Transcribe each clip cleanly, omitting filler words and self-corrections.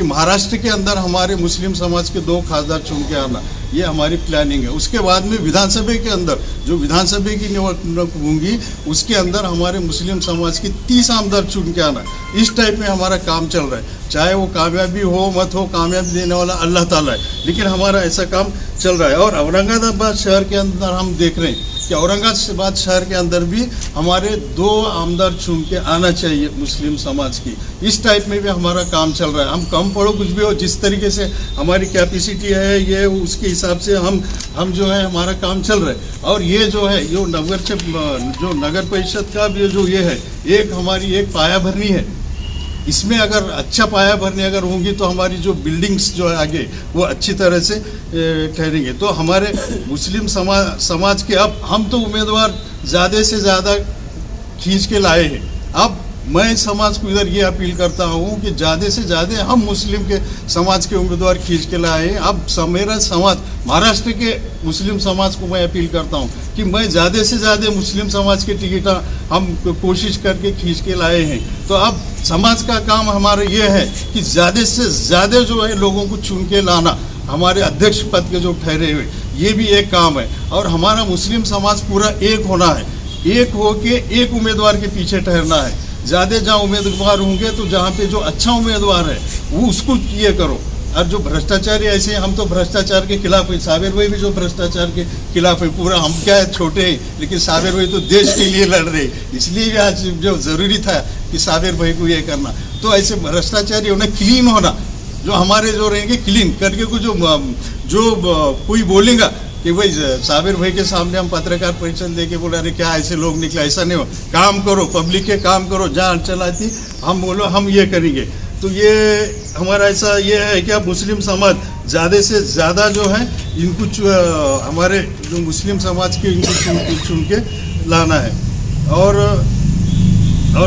महाराष्ट्र के अंदर हमारे मुस्लिम समाज के 2 खासदार चुन के आना, ये हमारी प्लानिंग है। उसके बाद में विधानसभा के अंदर जो विधानसभा की निवडणूक होंगी उसके अंदर हमारे मुस्लिम समाज की 30 आमदार चुन के आना, इस टाइप में हमारा काम चल रहा है। चाहे वो कामयाबी हो मत हो, कामयाबी देने वाला अल्लाह ताला है, लेकिन हमारा ऐसा काम चल रहा है। और औरंगाबाद शहर के अंदर हम देख रहे हैं कि औरंगाबाद शहर के अंदर भी हमारे 2 आमदार चुन के आना चाहिए मुस्लिम समाज की, इस टाइप में भी हमारा काम चल रहा है। हम कम पढ़ो कुछ भी हो, जिस तरीके से हमारी कैपेसिटी है ये उसके हिसाब से हम जो है हमारा काम चल रहा है। और ये जो है जो नगर परिषद का भी जो ये है एक हमारी एक पाया भरनी है। इसमें अगर अच्छा पाया भरने अगर होंगी तो हमारी जो बिल्डिंग्स जो है आगे वो अच्छी तरह से ठहरेंगे। तो हमारे मुस्लिम समाज के अब हम तो उम्मीदवार ज़्यादा से ज़्यादा खींच के लाए हैं। अब मैं समाज को इधर ये अपील करता हूँ कि ज़्यादा से ज़्यादा हम मुस्लिम के समाज के उम्मीदवार खींच के लाए हैं। अब मेरा समाज महाराष्ट्र के मुस्लिम समाज को मैं अपील करता हूँ कि मैं ज़्यादा से ज़्यादा मुस्लिम समाज के टिकट हम कोशिश करके खींच के लाए हैं। तो अब समाज का काम हमारा ये है कि ज़्यादा से ज़्यादा जो है लोगों को चुन के लाना, हमारे अध्यक्ष पद के जो ठहरे हुए ये भी एक काम है। और हमारा मुस्लिम समाज पूरा एक होना है, एक हो के एक उम्मीदवार के पीछे ठहरना है। ज़्यादा जहाँ उम्मीदवार होंगे तो जहाँ पे जो अच्छा उम्मीदवार है वो उसको ये करो। और जो भ्रष्टाचारी ऐसे हम तो भ्रष्टाचार के खिलाफ है, साबिर भाई भी जो भ्रष्टाचार के खिलाफ है पूरा। हम क्या है छोटे हैं, लेकिन साबिर भाई तो देश के लिए लड़ रहे, इसलिए भी आज जो ज़रूरी था कि साबिर भाई को ये करना। तो ऐसे भ्रष्टाचारी होना, क्लीन होना, जो हमारे जो रहेंगे क्लीन करके को जो कोई बोलेगा कि भाई साबिर भाई के सामने हम पत्रकार परिचय देके बोला अरे क्या ऐसे लोग निकले, ऐसा नहीं हो, काम करो, पब्लिक के काम करो, जहाँ अड़चन आती हम बोलो हम ये करेंगे। तो ये हमारा ऐसा ये है कि अब मुस्लिम समाज ज़्यादा से ज़्यादा जो है इनको हमारे जो मुस्लिम समाज के इनको चुन के लाना है। और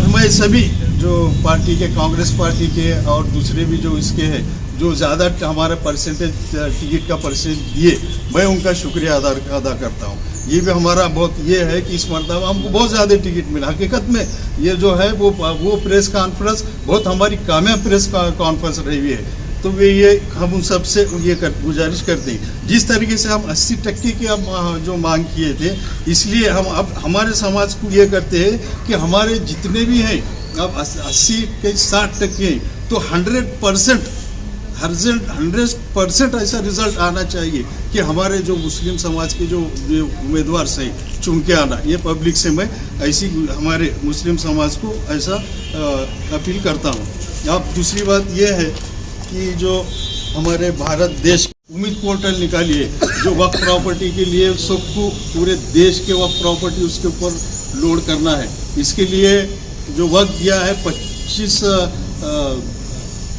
मैं सभी जो पार्टी के, कांग्रेस पार्टी के और दूसरे भी जो इसके हैं जो ज़्यादा हमारा परसेंटेज टिकट का परसेंट दिए, मैं उनका शुक्रिया अदा करता हूँ। ये भी हमारा बहुत ये है कि इस मरतबा हमको बहुत ज़्यादा टिकट मिला। हकीकत में ये जो है वो प्रेस कॉन्फ्रेंस बहुत हमारी कामयाब प्रेस कॉन्फ्रेंस रही हुई है। तो वे ये हम उन सबसे ये गुजारिश करते हैं, जिस तरीके से हम 80% की अब जो मांग किए थे, इसलिए हम अब हमारे समाज को ये करते हैं कि हमारे जितने भी हैं अब 80 के 60% तो 100% ऐसा रिजल्ट आना चाहिए कि हमारे जो मुस्लिम समाज के जो उम्मीदवार सही चुन के आना। ये पब्लिक से मैं ऐसी हमारे मुस्लिम समाज को ऐसा अपील करता हूँ। अब दूसरी बात ये है कि जो हमारे भारत देश उम्मीद पोर्टल निकाली है, जो वक्फ प्रॉपर्टी के लिए सबको पूरे देश के वक्फ प्रॉपर्टी उसके ऊपर लोड करना है। इसके लिए जो वक्त दिया है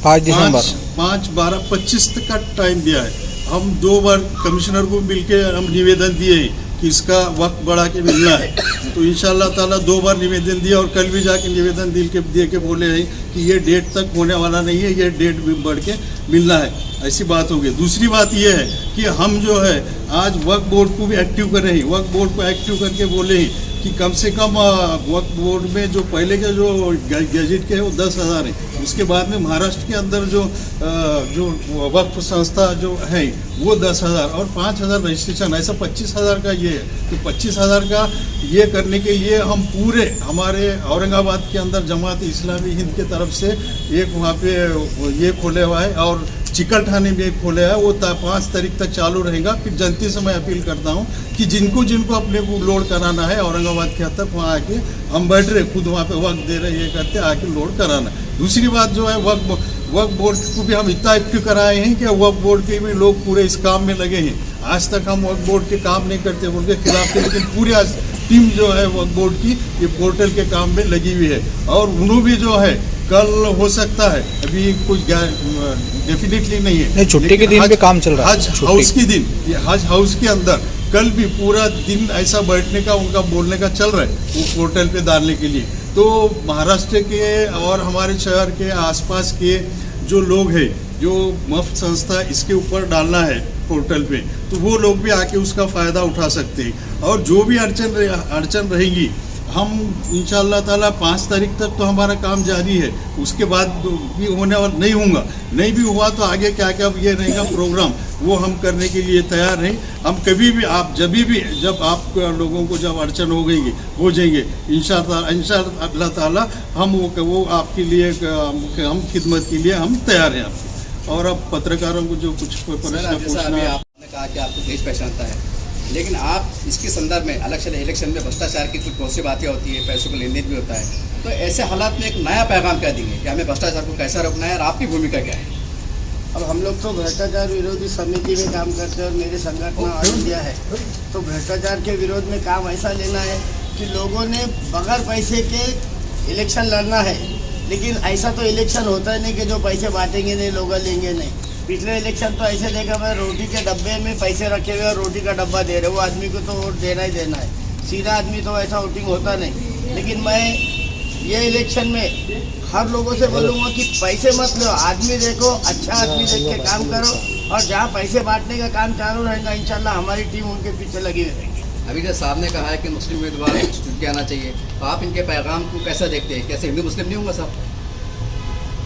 5/12/25 तक का टाइम दिया है। हम 2 बार कमिश्नर को मिलके हम निवेदन दिए हैं कि इसका वक्त बढ़ा के मिलना है। तो इंशाअल्लाह ताला 2 बार निवेदन दिया और कल भी जाके निवेदन दे के बोले हैं कि ये डेट तक होने वाला नहीं है, ये डेट भी बढ़ के मिलना है। ऐसी बात होगी। दूसरी बात ये है कि हम जो है आज वक्फ बोर्ड को भी एक्टिव कर रहे हैं। वक्फ बोर्ड को एक्टिव करके बोले हैं कि कम से कम वक्फ बोर्ड में जो पहले के जो गैजेट के है वो 10,000 है। उसके बाद में महाराष्ट्र के अंदर जो वक्फ संस्था जो है वो 10,000 और 5,000 रजिस्ट्रेशन, ऐसा 25,000 का ये है। तो 25,000 का ये करने के लिए हम पूरे हमारे औरंगाबाद के अंदर जमात इस्लामी हिंद के तरफ से एक वहाँ पे ये खोले हुआ है और चिकलठाने में एक खोले है, वो 5 तारीख तक चालू रहेगा। फिर जनता से मैं अपील करता हूँ कि जिनको अपने को लोड कराना है औरंगाबाद के हद तक वहाँ आके हम बैठ रहे, खुद वहाँ पे वक्त दे रहे, ये करते आके लोड कराना। दूसरी बात जो है वक्फ बोर्ड को भी हम इतना एक्टिव कराए हैं कि वक्फ बोर्ड के भी लोग पूरे इस काम में लगे हैं। आज तक हम वक्फ बोर्ड के काम नहीं करते, उनके खिलाफ थे, लेकिन पूरी आज टीम जो है वक्फ बोर्ड की ये पोर्टल के काम में लगी हुई है। और उन्होंने भी जो है कल हो सकता है, अभी कुछ डेफिनेटली नहीं है, छुट्टी के दिन भी काम चल रहा है। हज हाउस के दिन, ये हज हाउस के अंदर कल भी पूरा दिन ऐसा बैठने का उनका बोलने का चल रहा है वो पोर्टल पे डालने के लिए। तो महाराष्ट्र के और हमारे शहर के आसपास के जो लोग हैं जो मुफ्त संस्था इसके ऊपर डालना है पोर्टल पे, तो वो लोग भी आके उसका फ़ायदा उठा सकते हैं। और जो भी अड़चन रहेंगी हम इंशाअल्लाह ताला 5 तारीख तक तो हमारा काम जारी है, उसके बाद भी होने वाला नहीं होगा, नहीं भी हुआ तो आगे क्या क्या ये रहेगा प्रोग्राम, वो हम करने के लिए तैयार हैं। हम कभी भी आप जब आप लोगों को जब अड़चन हो जाएंगे इंशाअल्लाह ताला हम वो आपके लिए हम खिदमत के लिए हम तैयार हैं आपके। और अब पत्रकारों को जो कुछ प्रश्न पूछना, आपने कहा कि आपको देश पहचानता है, लेकिन आप इसके संदर्भ में इलेक्शन में भ्रष्टाचार की कुछ बहुत सी बातें होती है, पैसों का लेन देन भी होता है, तो ऐसे हालात में एक नया पैगाम क्या देंगे कि हमें भ्रष्टाचार को कैसा रोकना है और आपकी भूमिका क्या है? अब हम लोग तो भ्रष्टाचार विरोधी समिति में काम करते हैं और मेरे संगठन ऑल इंडिया है, तो भ्रष्टाचार के विरोध में काम ऐसा लेना है कि लोगों ने बगैर पैसे के इलेक्शन लड़ना है। लेकिन ऐसा तो इलेक्शन होता है नहीं कि जो पैसे बांटेंगे नहीं, लोग लेंगे नहीं। पिछले इलेक्शन तो ऐसे देखा मैं, रोटी के डब्बे में पैसे रखे हुए और रोटी का डब्बा दे रहे, वो आदमी को तो वोट देना ही देना है, सीधा आदमी तो ऐसा वोटिंग होता नहीं। लेकिन मैं ये इलेक्शन में हर लोगों से बोलूँगा कि पैसे मत लो, आदमी देखो, अच्छा आदमी देख के काम करो, और जहाँ पैसे बांटने का काम चालू रहेगा इंशाल्लाह हमारी टीम उनके पीछे लगी हुई रहेगी। अभी जैसे साहब ने कहा है कि मुस्लिम उम्मीदवार चुन के आना चाहिए, तो आप इनके पैगाम को कैसा देखते हैं? कैसे हिंदू मुस्लिम नहीं होंगे साहब?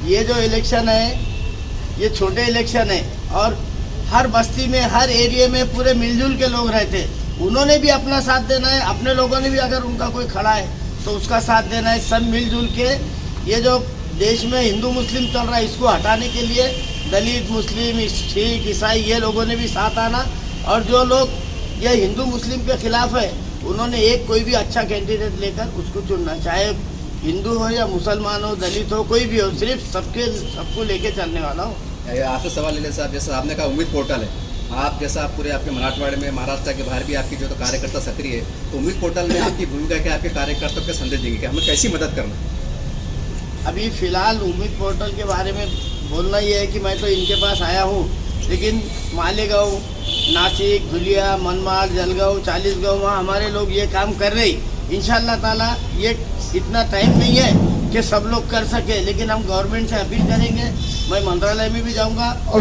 ये जो इलेक्शन है ये छोटे इलेक्शन है, और हर बस्ती में हर एरिया में पूरे मिलजुल के लोग रहते हैं, उन्होंने भी अपना साथ देना है, अपने लोगों ने भी अगर उनका कोई खड़ा है तो उसका साथ देना है। सब मिलजुल के ये जो देश में हिंदू मुस्लिम चल रहा है इसको हटाने के लिए दलित, मुस्लिम, सिख, ईसाई ये लोगों ने भी साथ आना, और जो लोग ये हिंदू मुस्लिम के खिलाफ है उन्होंने एक कोई भी अच्छा कैंडिडेट लेकर उसको चुनना, चाहे हिंदू हो या मुसलमान हो, दलित हो, कोई भी हो, सिर्फ सबको लेके चलने वाला हो। आपसे सवाल ले साहब, जैसे आपने कहा उम्मीद पोर्टल है, आप जैसा पूरे आपके मराठवाड़े में, महाराष्ट्र के बाहर भी आपकी जो तो कार्यकर्ता सक्रिय है, तो उम्मीद पोर्टल में आपकी भूमिका क्या, आपके कार्यकर्ताओं के संदेश देंगे कि हमें कैसी मदद करना? अभी फिलहाल उम्मीद पोर्टल के बारे में बोलना ये है कि मैं तो इनके पास आया हूँ, लेकिन मालेगांव, नासिक, धुलिया, मनमाड, जलगांव, 40 गाँव वहाँ हमारे लोग ये काम कर रहे हैं। इंशाल्लाह ताला ये इतना टाइम नहीं है कि सब लोग कर सके, लेकिन हम गवर्नमेंट से अपील करेंगे। मैं मंत्रालय में भी जाऊँगा और